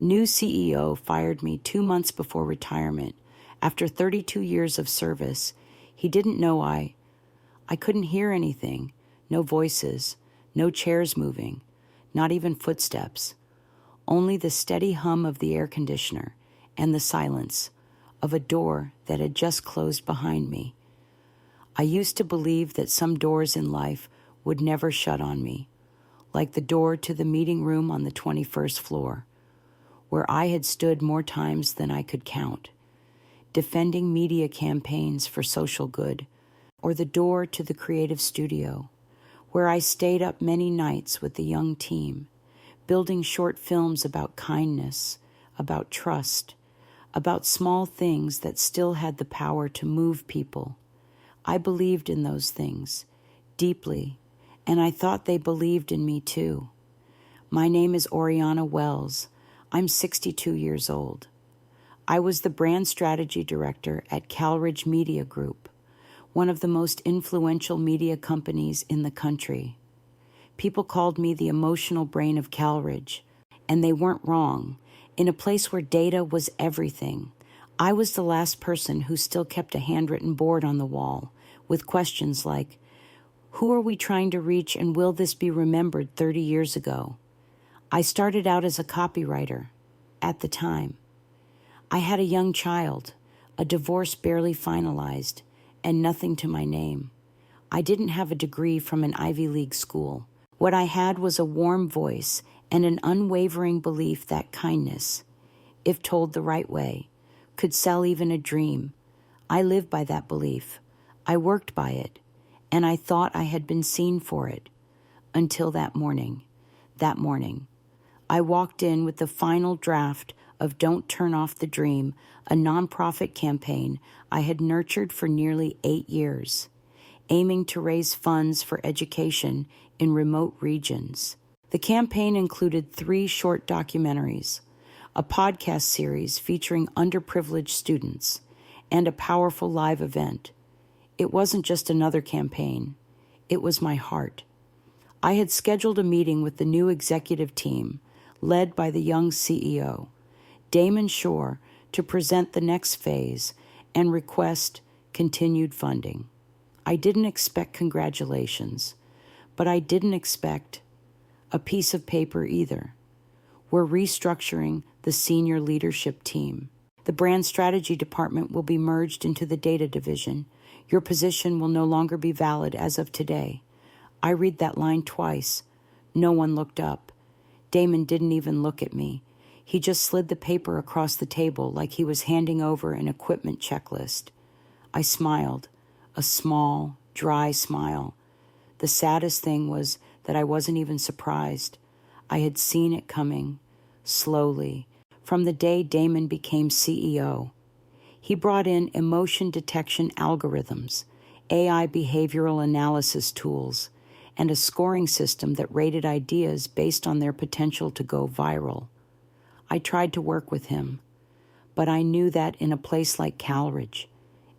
New CEO fired me 2 months before retirement. After 32 years of service, he didn't know I couldn't hear anything. No voices, no chairs moving, not even footsteps. Only the steady hum of the air conditioner and the silence of a door that had just closed behind me. I used to believe that some doors in life would never shut on me, like the door to the meeting room on the 21st floor, where I had stood more times than I could count, defending media campaigns for social good, or the door to the creative studio, where I stayed up many nights with the young team, building short films about kindness, about trust, about small things that still had the power to move people. I believed in those things deeply, and I thought they believed in me too. My name is Oriana Wells. I'm 62 years old. I was the brand strategy director at CalRidge Media Group, one of the most influential media companies in the country. People called me the emotional brain of CalRidge, and they weren't wrong. In a place where data was everything, I was the last person who still kept a handwritten board on the wall with questions like, who are we trying to reach and will this be remembered 30 years ago? I started out as a copywriter at the time. I had a young child, a divorce barely finalized, and nothing to my name. I didn't have a degree from an Ivy League school. What I had was a warm voice and an unwavering belief that kindness, if told the right way, could sell even a dream. I lived by that belief. I worked by it, and I thought I had been seen for it. Until that morning. I walked in with the final draft of Don't Turn Off the Dream, a nonprofit campaign I had nurtured for nearly 8 years, aiming to raise funds for education in remote regions. The campaign included 3 short documentaries, a podcast series featuring underprivileged students, and a powerful live event. It wasn't just another campaign. It was my heart. I had scheduled a meeting with the new executive team, led by the young CEO, Damon Shore, to present the next phase and request continued funding. I didn't expect congratulations, but I didn't expect a piece of paper either. We're restructuring the senior leadership team. The brand strategy department will be merged into the data division. Your position will no longer be valid as of today. I read that line twice. No one looked up. Damon didn't even look at me. He just slid the paper across the table like he was handing over an equipment checklist. I smiled, a small, dry smile. The saddest thing was that I wasn't even surprised. I had seen it coming, slowly, from the day Damon became CEO. He brought in emotion detection algorithms, AI behavioral analysis tools, and a scoring system that rated ideas based on their potential to go viral. I tried to work with him, but I knew that in a place like CalRidge,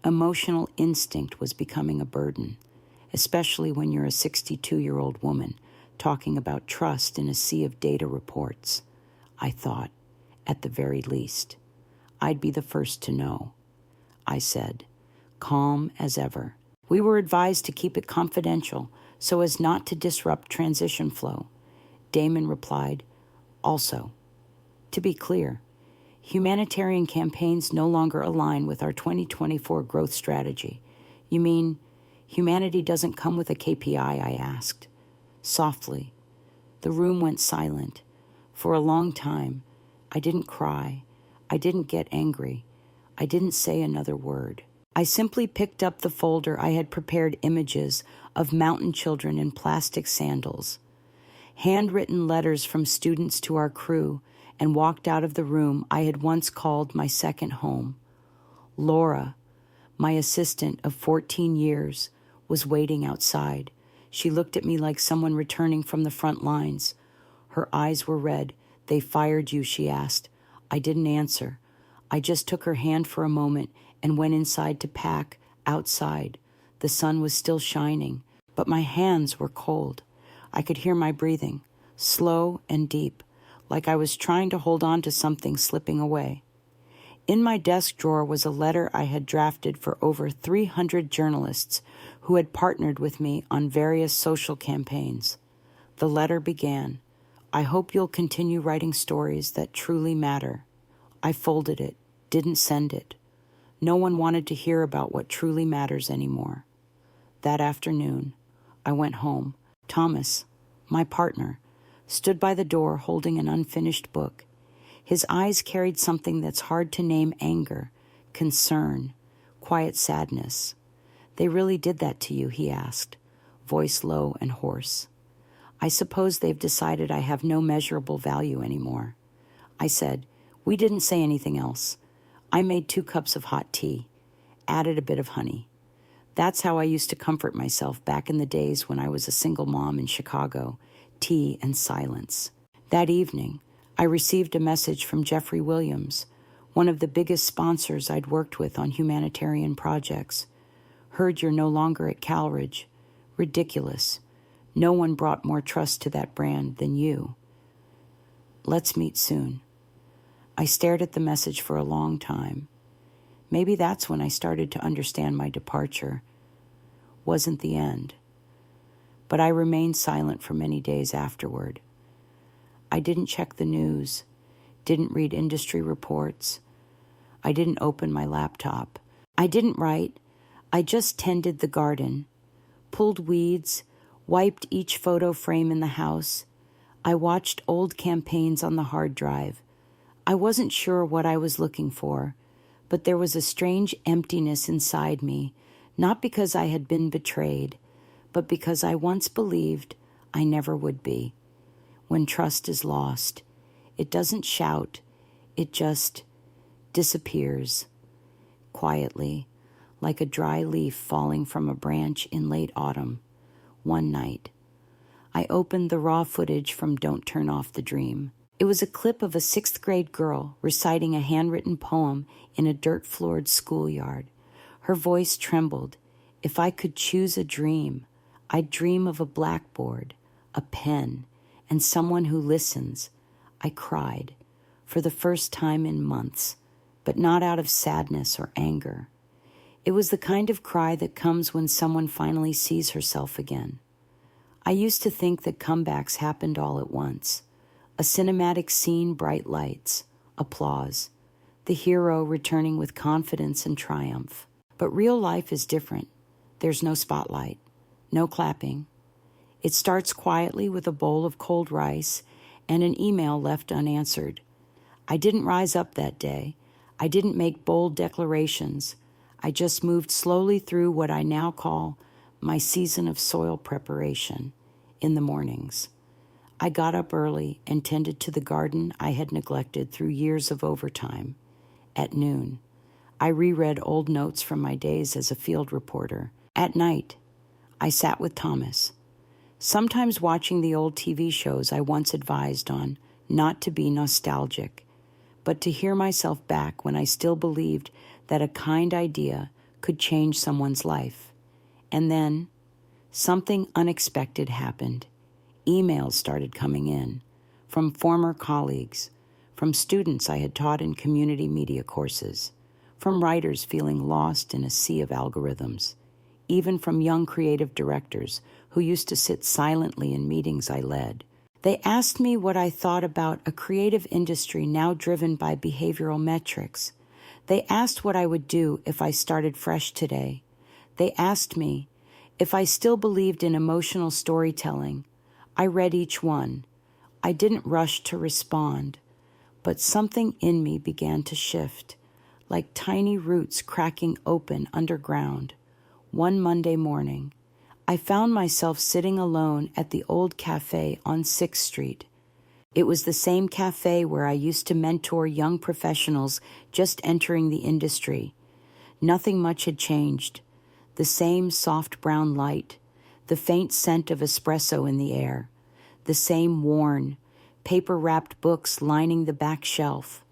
emotional instinct was becoming a burden, especially when you're a 62-year-old woman talking about trust in a sea of data reports. I thought, at the very least, I'd be the first to know. I said, calm as ever. We were advised to keep it confidential so as not to disrupt transition flow. Damon replied, also, to be clear, humanitarian campaigns no longer align with our 2024 growth strategy. You mean humanity doesn't come with a KPI, I asked. Softly. The room went silent. For a long time, I didn't cry. I didn't get angry. I didn't say another word. I simply picked up the folder I had prepared images of mountain children in plastic sandals, handwritten letters from students to our crew, and walked out of the room I had once called my second home. Laura, my assistant of 14 years, was waiting outside. She looked at me like someone returning from the front lines. Her eyes were red. They fired you, she asked. I didn't answer. I just took her hand for a moment and went inside to pack, outside. The sun was still shining, but my hands were cold. I could hear my breathing, slow and deep, like I was trying to hold on to something slipping away. In my desk drawer was a letter I had drafted for over 300 journalists who had partnered with me on various social campaigns. The letter began, "I hope you'll continue writing stories that truly matter." I folded it, didn't send it. No one wanted to hear about what truly matters anymore. That afternoon, I went home. Thomas, my partner, stood by the door holding an unfinished book. His eyes carried something that's hard to name: anger, concern, quiet sadness. "They really did that to you?" he asked, voice low and hoarse. "I suppose they've decided I have no measurable value anymore." I said, "We didn't say anything else. I made 2 cups of hot tea, added a bit of honey. That's how I used to comfort myself back in the days when I was a single mom in Chicago, tea and silence." That evening, I received a message from Jeffrey Williams, one of the biggest sponsors I'd worked with on humanitarian projects. "Heard you're no longer at Calridge. Ridiculous. No one brought more trust to that brand than you. Let's meet soon." I stared at the message for a long time. Maybe that's when I started to understand my departure wasn't the end. But I remained silent for many days afterward. I didn't check the news, didn't read industry reports. I didn't open my laptop. I didn't write. I just tended the garden, pulled weeds, wiped each photo frame in the house. I watched old campaigns on the hard drive. I wasn't sure what I was looking for, but there was a strange emptiness inside me, not because I had been betrayed, but because I once believed I never would be. When trust is lost, it doesn't shout, it just disappears, quietly, like a dry leaf falling from a branch in late autumn. One night, I opened the raw footage from Don't Turn Off the Dream. It was a clip of a 6th-grade girl reciting a handwritten poem in a dirt-floored schoolyard. Her voice trembled. "If I could choose a dream, I'd dream of a blackboard, a pen, and someone who listens." I cried, for the first time in months, but not out of sadness or anger. It was the kind of cry that comes when someone finally sees herself again. I used to think that comebacks happened all at once. A cinematic scene, bright lights, applause, the hero returning with confidence and triumph. But real life is different. There's no spotlight, no clapping. It starts quietly with a bowl of cold rice and an email left unanswered. I didn't rise up that day. I didn't make bold declarations. I just moved slowly through what I now call my season of soil preparation in the mornings. I got up early and tended to the garden I had neglected through years of overtime. At noon, I reread old notes from my days as a field reporter. At night, I sat with Thomas, sometimes watching the old TV shows I once advised on, not to be nostalgic, but to hear myself back when I still believed that a kind idea could change someone's life. And then, something unexpected happened. Emails started coming in from former colleagues, from students I had taught in community media courses, from writers feeling lost in a sea of algorithms, even from young creative directors who used to sit silently in meetings I led. They asked me what I thought about a creative industry now driven by behavioral metrics. They asked what I would do if I started fresh today. They asked me if I still believed in emotional storytelling. I read each one. I didn't rush to respond, but something in me began to shift, like tiny roots cracking open underground. One Monday morning, I found myself sitting alone at the old cafe on 6th Street. It was the same cafe where I used to mentor young professionals just entering the industry. Nothing much had changed. The same soft brown light, the faint scent of espresso in the air, the same worn, paper-wrapped books lining the back shelf.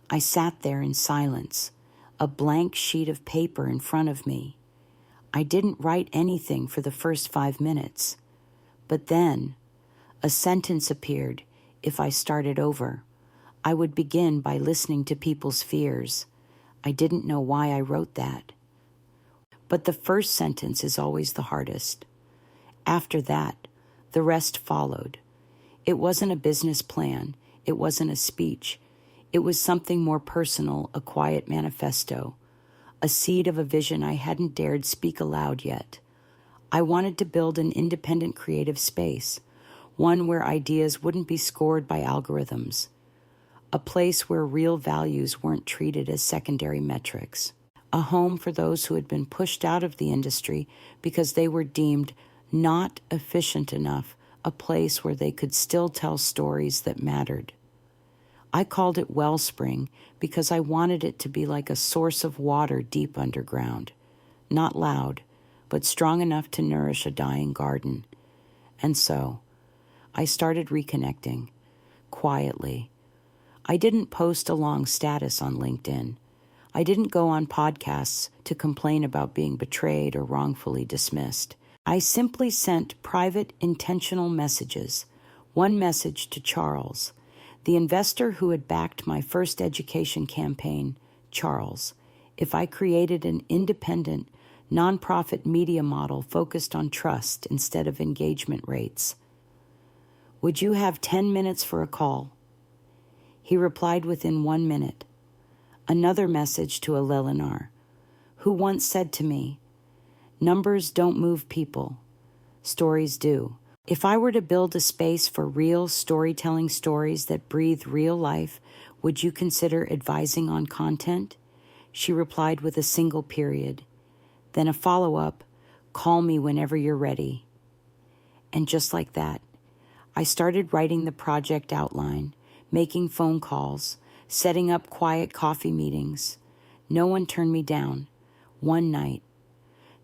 I sat there in silence, a blank sheet of paper in front of me. I didn't write anything for the first 5 minutes. But then, a sentence appeared if I started over, I would begin by listening to people's fears. I didn't know why I wrote that. But the first sentence is always the hardest. After that, the rest followed. It wasn't a business plan. It wasn't a speech. It was something more personal, a quiet manifesto, a seed of a vision I hadn't dared speak aloud yet. I wanted to build an independent creative space, one where ideas wouldn't be scored by algorithms, a place where real values weren't treated as secondary metrics, a home for those who had been pushed out of the industry because they were deemed not efficient enough, a place where they could still tell stories that mattered. I called it Wellspring because I wanted it to be like a source of water deep underground, not loud, but strong enough to nourish a dying garden. And so, I started reconnecting, quietly. I didn't post a long status on LinkedIn. I didn't go on podcasts to complain about being betrayed or wrongfully dismissed. I simply sent private, intentional messages. One message to Charles, the investor who had backed my first education campaign. Charles, if I created an independent, nonprofit media model focused on trust instead of engagement rates, would you have 10 minutes for a call? He replied within 1 minute. Another message to a Lelinar, who once said to me, numbers don't move people, stories do. If I were to build a space for real storytelling stories that breathe real life, would you consider advising on content? She replied with a single period. Then a follow-up, call me whenever you're ready. And just like that, I started writing the project outline, making phone calls, setting up quiet coffee meetings. No one turned me down. One night,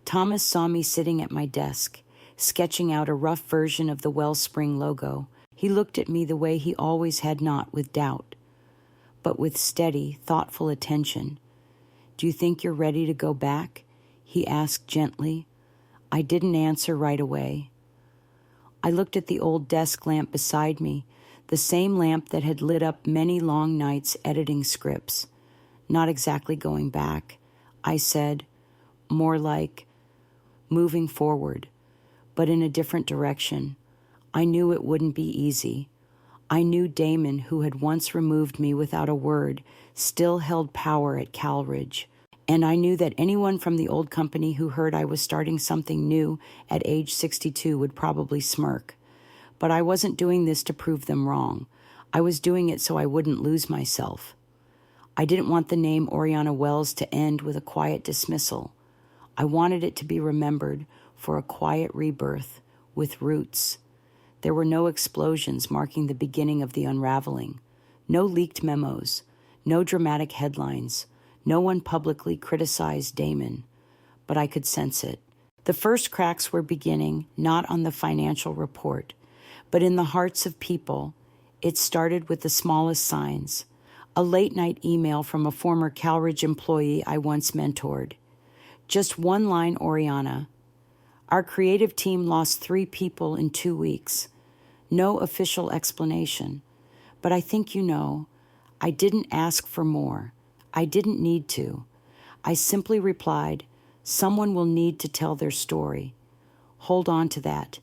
Thomas saw me sitting at my desk, sketching out a rough version of the Wellspring logo. He looked at me the way he always had, not with doubt, but with steady, thoughtful attention. Do you think you're ready to go back? He asked gently. I didn't answer right away. I looked at the old desk lamp beside me, the same lamp that had lit up many long nights editing scripts. Not exactly going back, I said, more like moving forward, but in a different direction. I knew it wouldn't be easy. I knew Damon, who had once removed me without a word, still held power at Calridge. And I knew that anyone from the old company who heard I was starting something new at age 62 would probably smirk. But I wasn't doing this to prove them wrong. I was doing it so I wouldn't lose myself. I didn't want the name Oriana Wells to end with a quiet dismissal. I wanted it to be remembered for a quiet rebirth with roots. There were no explosions marking the beginning of the unraveling, no leaked memos, no dramatic headlines. No one publicly criticized Damon, but I could sense it. The first cracks were beginning, not on the financial report, but in the hearts of people. It started with the smallest signs. A late-night email from a former Calridge employee I once mentored. Just one line, Oriana. Our creative team lost 3 people in 2 weeks. No official explanation. But I think you know, I didn't ask for more. I didn't need to. I simply replied, someone will need to tell their story. Hold on to that.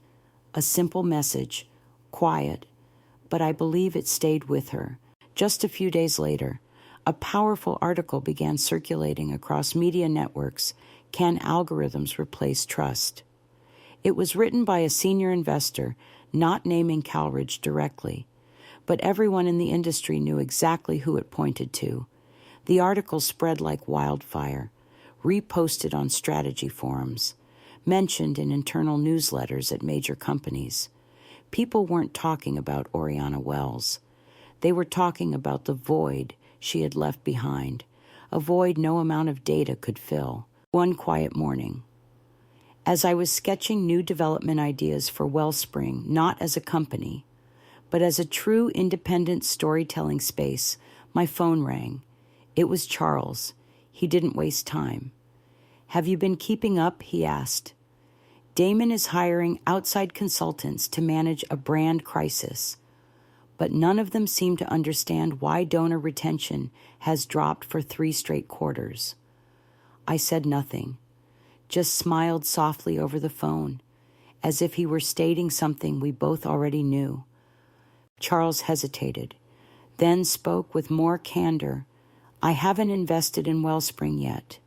A simple message, quiet, but I believe it stayed with her. Just a few days later, a powerful article began circulating across media networks. Can algorithms replace trust? It was written by a senior investor, not naming Calridge directly, but everyone in the industry knew exactly who it pointed to. The article spread like wildfire, reposted on strategy forums, mentioned in internal newsletters at major companies. People weren't talking about Oriana Wells. They were talking about the void she had left behind, a void no amount of data could fill. One quiet morning, as I was sketching new development ideas for Wellspring, not as a company, but as a true independent storytelling space, my phone rang. It was Charles. He didn't waste time. Have you been keeping up? He asked. Damon is hiring outside consultants to manage a brand crisis. but none of them seem to understand why donor retention has dropped for 3 straight quarters. I said nothing, just smiled softly over the phone, as if he were stating something we both already knew. Charles hesitated, then spoke with more candor. I haven't invested in Wellspring yet,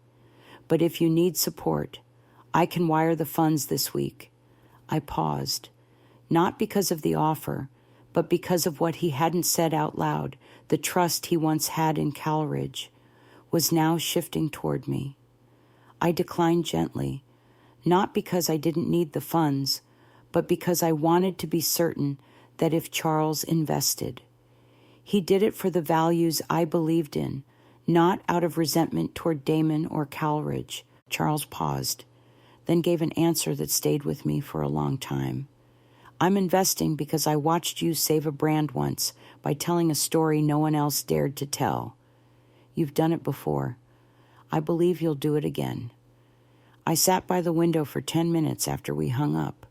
but if you need support, I can wire the funds this week. I paused, not because of the offer, but because of what he hadn't said out loud. The trust he once had in Calridge was now shifting toward me. I declined gently, not because I didn't need the funds, but because I wanted to be certain that if Charles invested, he did it for the values I believed in, not out of resentment toward Damon or Calridge. Charles paused, then gave an answer that stayed with me for a long time. I'm investing because I watched you save a brand once by telling a story no one else dared to tell. You've done it before. I believe you'll do it again. I sat by the window for 10 minutes after we hung up,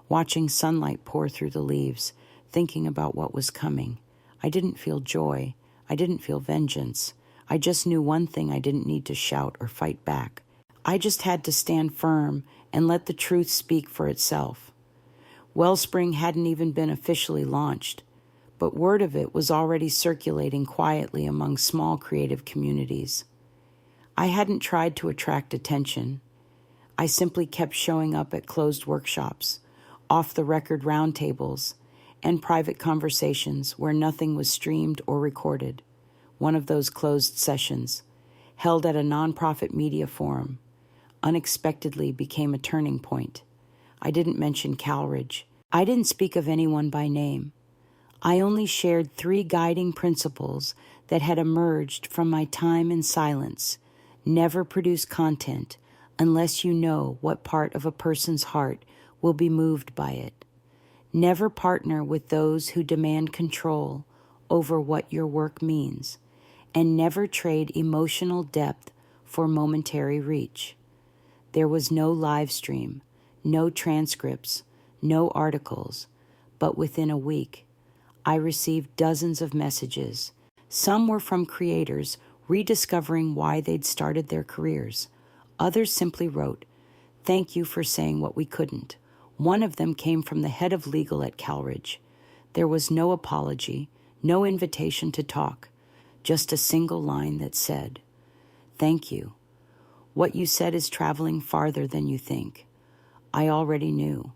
watching sunlight pour through the leaves, thinking about what was coming. I didn't feel joy. I didn't feel vengeance. I just knew one thing: I didn't need to shout or fight back. I just had to stand firm and let the truth speak for itself. Wellspring hadn't even been officially launched, but word of it was already circulating quietly among small creative communities. I hadn't tried to attract attention. I simply kept showing up at closed workshops, off-the-record roundtables, and private conversations where nothing was streamed or recorded. One of those closed sessions, held at a nonprofit media forum, unexpectedly became a turning point. I didn't mention Calridge. I didn't speak of anyone by name. I only shared 3 guiding principles that had emerged from my time in silence. Never produce content unless you know what part of a person's heart will be moved by it. Never partner with those who demand control over what your work means, and never trade emotional depth for momentary reach. There was no live stream, no transcripts, no articles, but within a week, I received dozens of messages. Some were from creators rediscovering why they'd started their careers. Others simply wrote, "Thank you for saying what we couldn't." One of them came from the head of legal at Calridge. There was no apology, no invitation to talk, just a single line that said, "Thank you. What you said is traveling farther than you think." I already knew,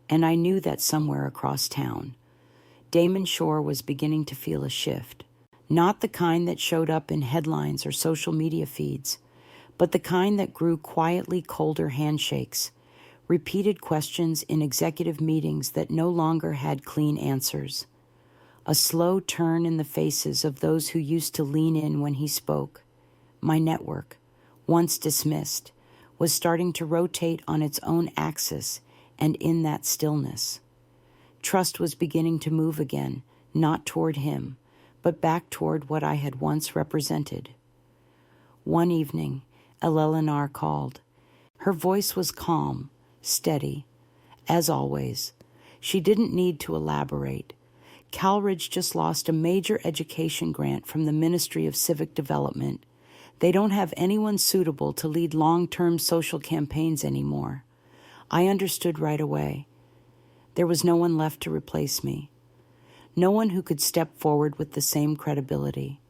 and I knew that somewhere across town, Damon Shore was beginning to feel a shift. Not the kind that showed up in headlines or social media feeds, but the kind that grew quietly colder handshakes, repeated questions in executive meetings that no longer had clean answers, a slow turn in the faces of those who used to lean in when he spoke. My network, once dismissed, was starting to rotate on its own axis, and in that stillness, trust was beginning to move again, not toward him, but back toward what I had once represented. One evening, Eleanor called. Her voice was calm, steady. As always, she didn't need to elaborate. Calridge just lost a major education grant from the Ministry of Civic Development. They don't have anyone suitable to lead long-term social campaigns anymore. I understood right away. There was no one left to replace me. No one who could step forward with the same credibility.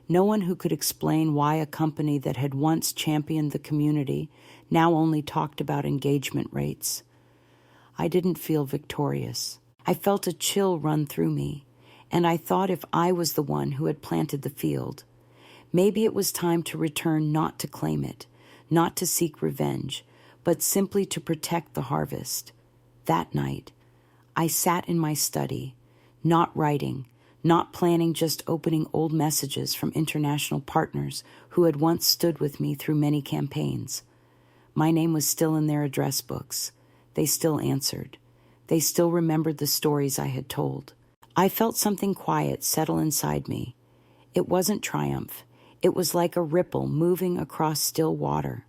No one who could explain why a company that had once championed the community now only talked about engagement rates. I didn't feel victorious. I felt a chill run through me, and I thought if I was the one who had planted the field, maybe it was time to return, not to claim it, not to seek revenge, but simply to protect the harvest. That night, I sat in my study, not writing, not planning, just opening old messages from international partners who had once stood with me through many campaigns. My name was still in their address books. They still answered. They still remembered the stories I had told. I felt something quiet settle inside me. It wasn't triumph. It was like a ripple moving across still water.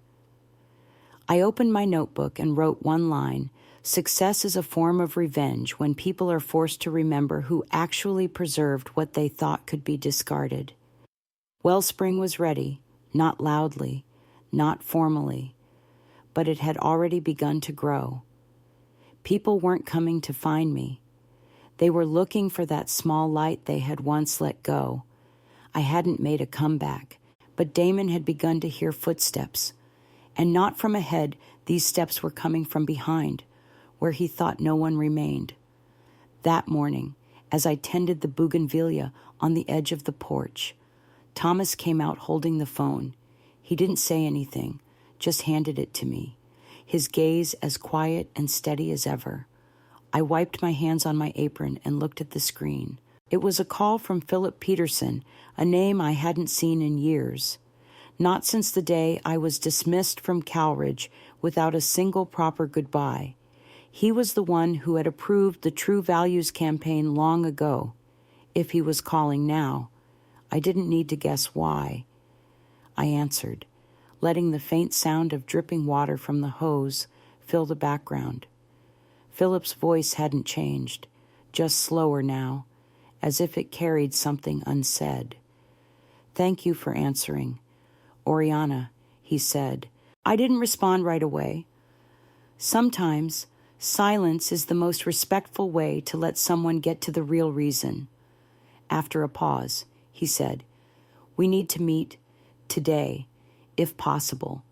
I opened my notebook and wrote one line, Success is a form of revenge when people are forced to remember who actually preserved what they thought could be discarded. Wellspring was ready, not loudly, not formally, but it had already begun to grow. People weren't coming to find me. They were looking for that small light they had once let go. I hadn't made a comeback, but Damon had begun to hear footsteps. And not from ahead, these steps were coming from behind, where he thought no one remained. That morning, as I tended the bougainvillea on the edge of the porch, Thomas came out holding the phone. He didn't say anything, just handed it to me, his gaze as quiet and steady as ever. I wiped my hands on my apron and looked at the screen. It was a call from Philip Peterson, a name I hadn't seen in years. Not since the day I was dismissed from Calridge without a single proper goodbye. He was the one who had approved the True Values campaign long ago. If he was calling now, I didn't need to guess why. I answered, letting the faint sound of dripping water from the hose fill the background. Philip's voice hadn't changed, just slower now, as if it carried something unsaid. "Thank you for answering. Oriana," he said. I didn't respond right away. Sometimes, silence is the most respectful way to let someone get to the real reason. After a pause, he said, "We need to meet today, if possible.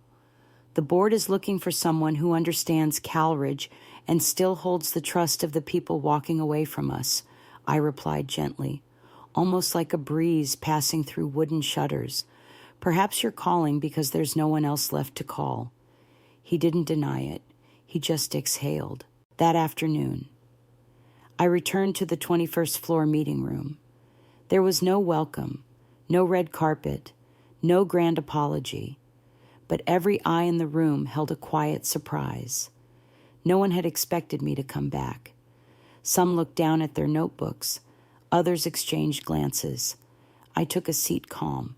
The board is looking for someone who understands Calridge and still holds the trust of the people walking away from us," I replied gently, almost like a breeze passing through wooden shutters. "Perhaps you're calling because there's no one else left to call." He didn't deny it. He just exhaled. That afternoon, I returned to the 21st floor meeting room. There was no welcome, no red carpet, no grand apology, but every eye in the room held a quiet surprise. No one had expected me to come back. Some looked down at their notebooks. Others exchanged glances. I took a seat calm,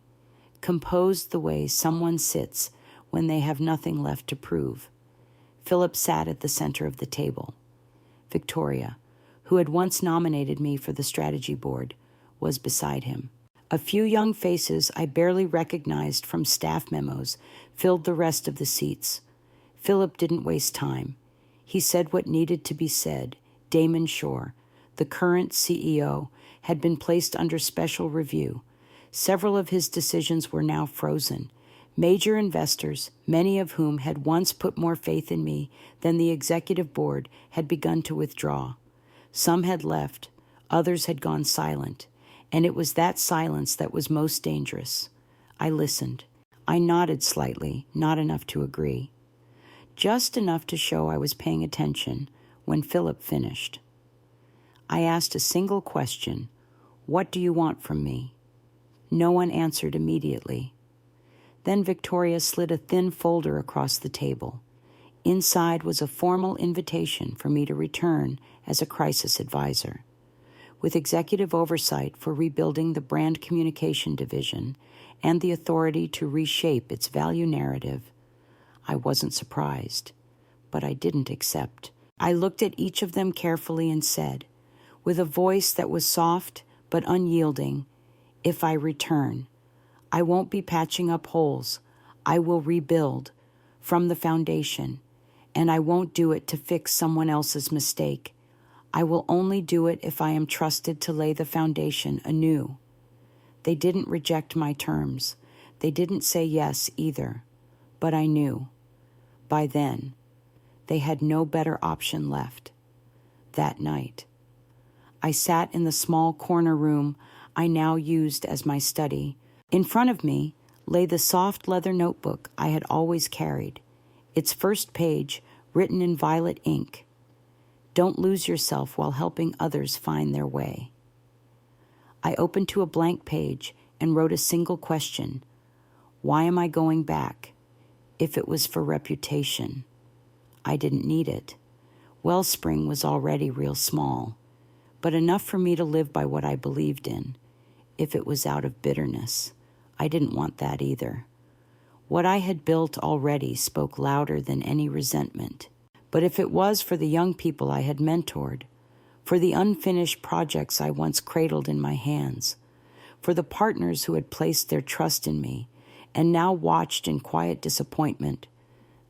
composed the way someone sits when they have nothing left to prove. Philip sat at the center of the table. Victoria, who had once nominated me for the strategy board, was beside him. A few young faces I barely recognized from staff memos filled the rest of the seats. Philip didn't waste time. He said what needed to be said. Damon Shore, the current CEO, had been placed under special review. Several of his decisions were now frozen. Major investors, many of whom had once put more faith in me than the executive board, had begun to withdraw. Some had left, others had gone silent, and it was that silence that was most dangerous. I listened. I nodded slightly, not enough to agree. Just enough to show I was paying attention when Philip finished. I asked a single question: "What do you want from me?" No one answered immediately. Then Victoria slid a thin folder across the table. Inside was a formal invitation for me to return as a crisis advisor. With executive oversight for rebuilding the brand communication division and the authority to reshape its value narrative. I wasn't surprised, but I didn't accept. I looked at each of them carefully and said, with a voice that was soft but unyielding, "If I return, I won't be patching up holes. I will rebuild from the foundation, and I won't do it to fix someone else's mistake. I will only do it if I am trusted to lay the foundation anew." They didn't reject my terms. They didn't say yes either, but I knew. By then, they had no better option left. That night, I sat in the small corner room I now used as my study. In front of me lay the soft leather notebook I had always carried, its first page written in violet ink. "Don't lose yourself while helping others find their way." I opened to a blank page and wrote a single question: why am I going back? If it was for reputation, I didn't need it. Wellspring was already real small, but enough for me to live by what I believed in. If it was out of bitterness, I didn't want that either. What I had built already spoke louder than any resentment. But if it was for the young people I had mentored, for the unfinished projects I once cradled in my hands, for the partners who had placed their trust in me and now watched in quiet disappointment,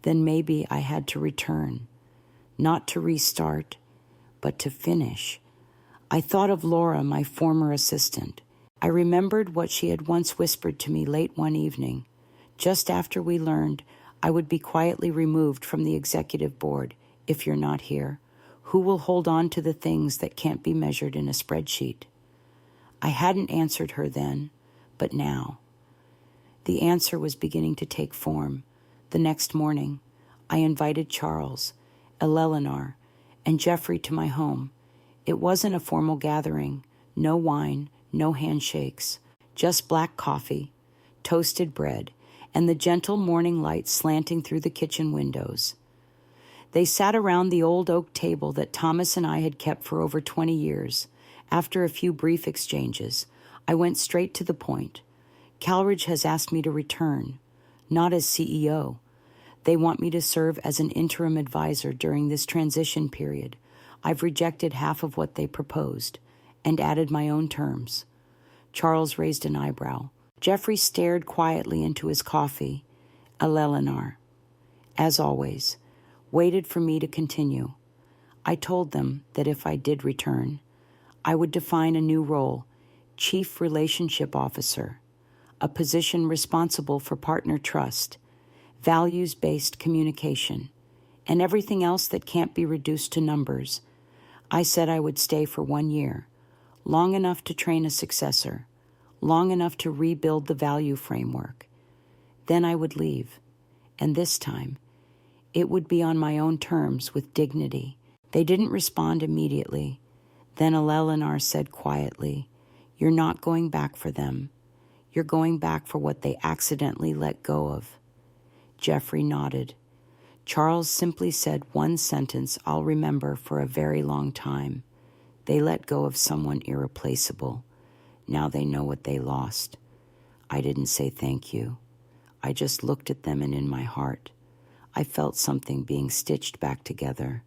then maybe I had to return, not to restart, but to finish. I thought of Laura, my former assistant. I remembered what she had once whispered to me late one evening, just after we learned I would be quietly removed from the executive board if you're not here. Who will hold on to the things that can't be measured in a spreadsheet? I hadn't answered her then, but now. The answer was beginning to take form. The next morning, I invited Charles, Eleanor, and Jeffrey to my home. It wasn't a formal gathering, no wine, no handshakes, just black coffee, toasted bread, and the gentle morning light slanting through the kitchen windows. They sat around the old oak table that Thomas and I had kept for over 20 years. After a few brief exchanges, I went straight to the point. Calridge has asked me to return, not as CEO. They want me to serve as an interim advisor during this transition period. I've rejected half of what they proposed and added my own terms. Charles raised an eyebrow. Jeffrey stared quietly into his coffee. Eleanor, as always, waited for me to continue. I told them that if I did return, I would define a new role, Chief Relationship Officer, a position responsible for partner trust, values-based communication, and everything else that can't be reduced to numbers. I said I would stay for 1 year, long enough to train a successor, long enough to rebuild the value framework. Then I would leave, and this time, it would be on my own terms with dignity. They didn't respond immediately. Then Eleanor said quietly, "You're not going back for them. You're going back for what they accidentally let go of." Jeffrey nodded. Charles simply said one sentence I'll remember for a very long time. They let go of someone irreplaceable. Now they know what they lost. I didn't say thank you. I just looked at them, and in my heart, I felt something being stitched back together,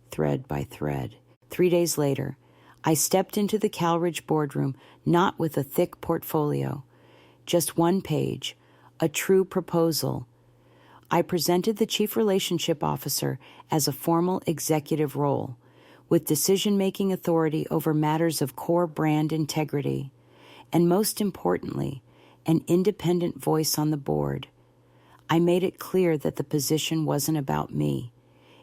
thread by thread. 3 days later, I stepped into the Calridge boardroom, not with a thick portfolio, just one page, a true proposal. I presented the Chief Relationship Officer as a formal executive role, with decision-making authority over matters of core brand integrity, and most importantly, an independent voice on the board. I made it clear that the position wasn't about me.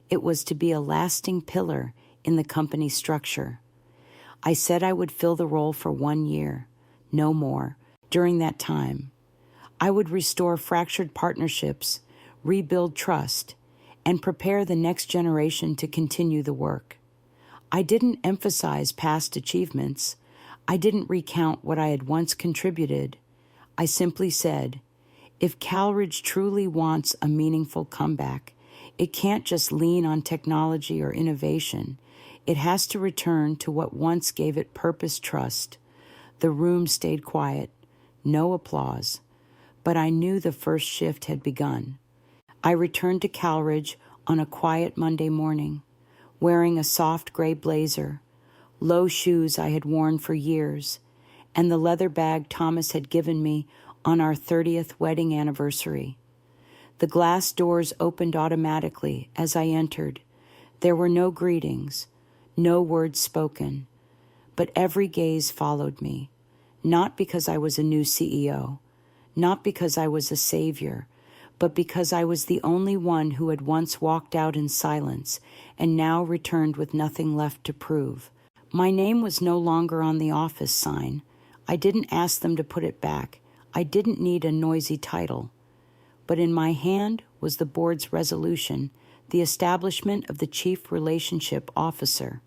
It was to be a lasting pillar in the company structure. I said I would fill the role for 1 year, no more. During that time, I would restore fractured partnerships, rebuild trust, and prepare the next generation to continue the work. I didn't emphasize past achievements. I didn't recount what I had once contributed. I simply said, if Calridge truly wants a meaningful comeback, it can't just lean on technology or innovation. It has to return to what once gave it purpose, trust. The room stayed quiet, no applause, but I knew the first shift had begun. I returned to Calridge on a quiet Monday morning, wearing a soft gray blazer, low shoes I had worn for years, and the leather bag Thomas had given me on our 30th wedding anniversary. The glass doors opened automatically as I entered. There were no greetings, no words spoken, but every gaze followed me, not because I was a new CEO, not because I was a savior, but because I was the only one who had once walked out in silence and now returned with nothing left to prove. My name was no longer on the office sign. I didn't ask them to put it back. I didn't need a noisy title. But in my hand was the board's resolution, the establishment of the Chief Relationship Officer,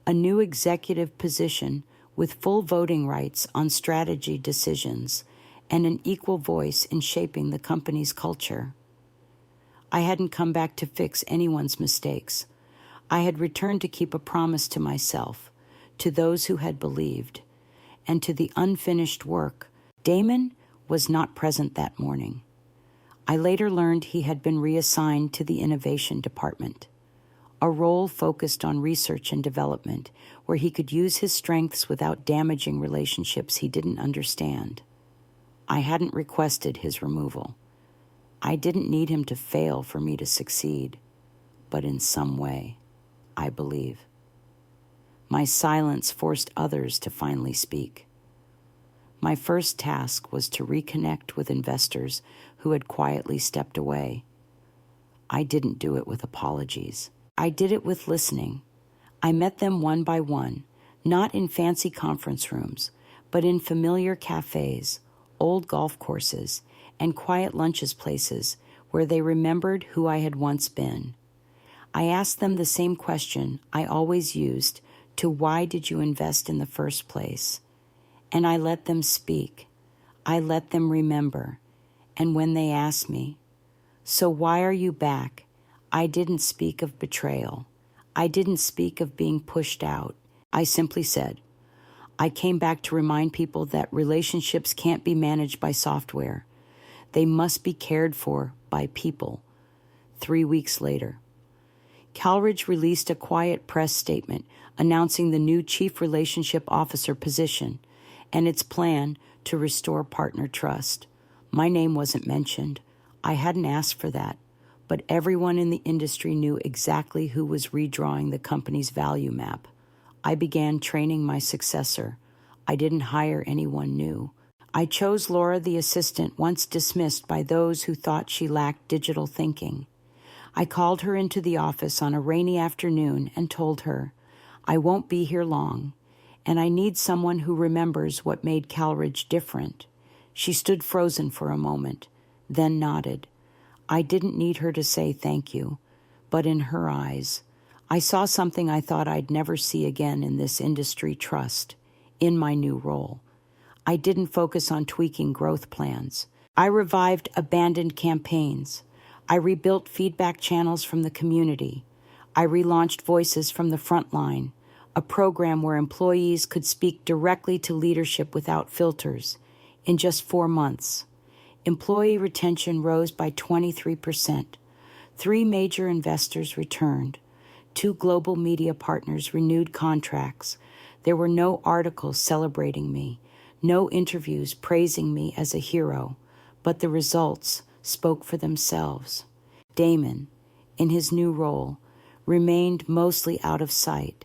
a new executive position with full voting rights on strategy decisions and an equal voice in shaping the company's culture. I hadn't come back to fix anyone's mistakes. I had returned to keep a promise to myself, to those who had believed, and to the unfinished work. Damon was not present that morning. I later learned he had been reassigned to the innovation department. a role focused on research and development, where he could use his strengths without damaging relationships he didn't understand. I hadn't requested his removal. I didn't need him to fail for me to succeed, but in some way, I believe. My silence forced others to finally speak. My first task was to reconnect with investors who had quietly stepped away. I didn't do it with apologies. I did it with listening. I met them one by one, not in fancy conference rooms, but in familiar cafes, old golf courses, and quiet lunches places where they remembered who I had once been. I asked them the same question I always used to why did you invest in the first place? And I let them speak. I let them remember. And when they asked me, so why are you back? I didn't speak of betrayal. I didn't speak of being pushed out. I simply said, I came back to remind people that relationships can't be managed by software. They must be cared for by people. 3 weeks later, Calridge released a quiet press statement announcing the new Chief Relationship Officer position and its plan to restore partner trust. My name wasn't mentioned. I hadn't asked for that, but everyone in the industry knew exactly who was redrawing the company's value map. I began training my successor. I didn't hire anyone new. I chose Laura, the assistant, once dismissed by those who thought she lacked digital thinking. I called her into the office on a rainy afternoon and told her, I won't be here long, and I need someone who remembers what made Calridge different. She stood frozen for a moment, then nodded. I didn't need her to say thank you, but in her eyes, I saw something I thought I'd never see again in this industry: trust, in my new role. I didn't focus on tweaking growth plans. I revived abandoned campaigns. I rebuilt feedback channels from the community. I relaunched Voices from the Front Line, a program where employees could speak directly to leadership without filters. In just 4 months, employee retention rose by 23%. 3 major investors returned. 2 global media partners renewed contracts. There were no articles celebrating me, no interviews praising me as a hero, but the results spoke for themselves. Damon, in his new role, remained mostly out of sight,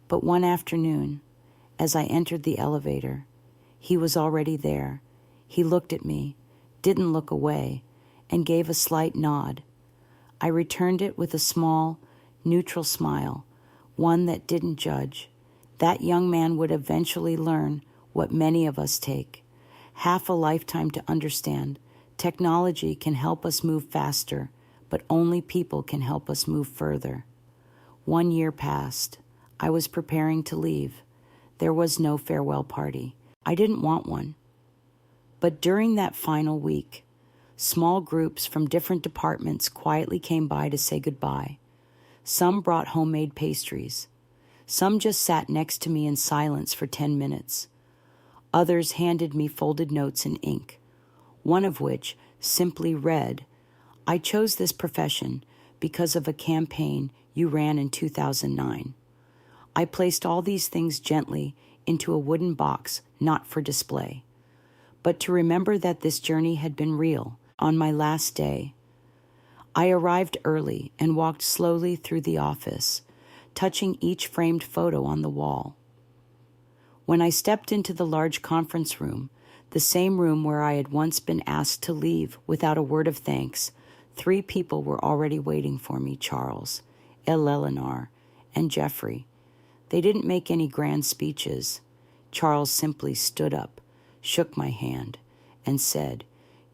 but one afternoon, as I entered the elevator, he was already there. He looked at me, didn't look away, and gave a slight nod. I returned it with a small, neutral smile, one that didn't judge. That young man would eventually learn what many of us take half a lifetime to understand. Technology can help us move faster, but only people can help us move further. 1 year passed. I was preparing to leave. There was no farewell party. I didn't want one. But during that final week, small groups from different departments quietly came by to say goodbye. Some brought homemade pastries. Some just sat next to me in silence for 10 minutes. Others handed me folded notes in ink, one of which simply read, I chose this profession because of a campaign you ran in 2009. I placed all these things gently into a wooden box, not for display, but to remember that this journey had been real. On my last day, I arrived early and walked slowly through the office, touching each framed photo on the wall. When I stepped into the large conference room, the same room where I had once been asked to leave without a word of thanks, 3 people were already waiting for me: Charles, Eleanor, and Jeffrey. They didn't make any grand speeches. Charles simply stood up, shook my hand, and said,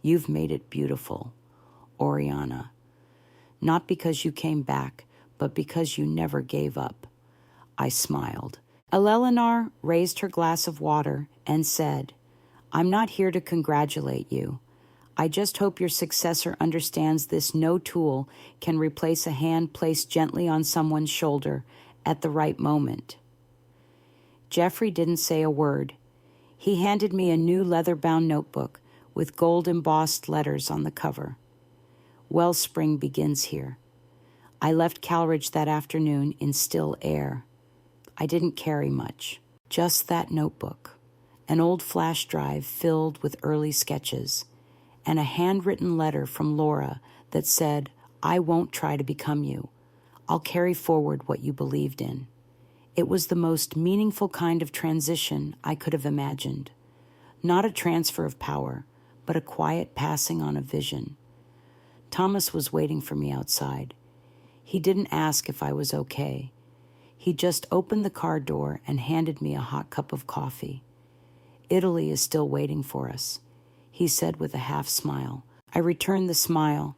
You've made it beautiful, Oriana. Not because you came back, but because you never gave up. I smiled. Eleanor raised her glass of water and said, I'm not here to congratulate you. I just hope your successor understands this: no tool can replace a hand placed gently on someone's shoulder at the right moment. Jeffrey didn't say a word. He handed me a new leather-bound notebook with gold embossed letters on the cover. Wellspring begins here. I left Calridge that afternoon in still air. I didn't carry much, just that notebook, an old flash drive filled with early sketches, and a handwritten letter from Laura that said, "I won't try to become you. I'll carry forward what you believed in." It was the most meaningful kind of transition I could have imagined. Not a transfer of power, but a quiet passing on of vision. Thomas was waiting for me outside. He didn't ask if I was okay. He just opened the car door and handed me a hot cup of coffee. "Italy is still waiting for us," he said with a half smile. I returned the smile.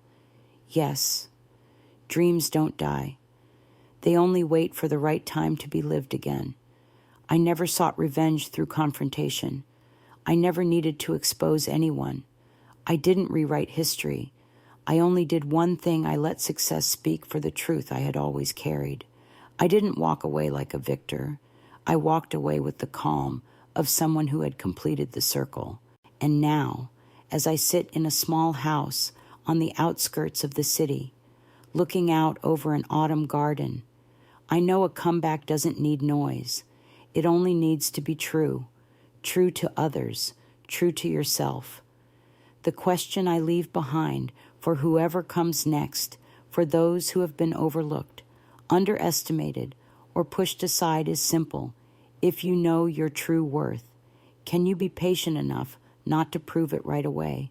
Yes, dreams don't die. They only wait for the right time to be lived again. I never sought revenge through confrontation. I never needed to expose anyone. I didn't rewrite history. I only did one thing. I let success speak for the truth I had always carried. I didn't walk away like a victor. I walked away with the calm of someone who had completed the circle. And now, as I sit in a small house on the outskirts of the city, looking out over an autumn garden, I know a comeback doesn't need noise. It only needs to be true. True to others, true to yourself. The question I leave behind for whoever comes next, for those who have been overlooked, underestimated, or pushed aside is simple. If you know your true worth, can you be patient enough not to prove it right away?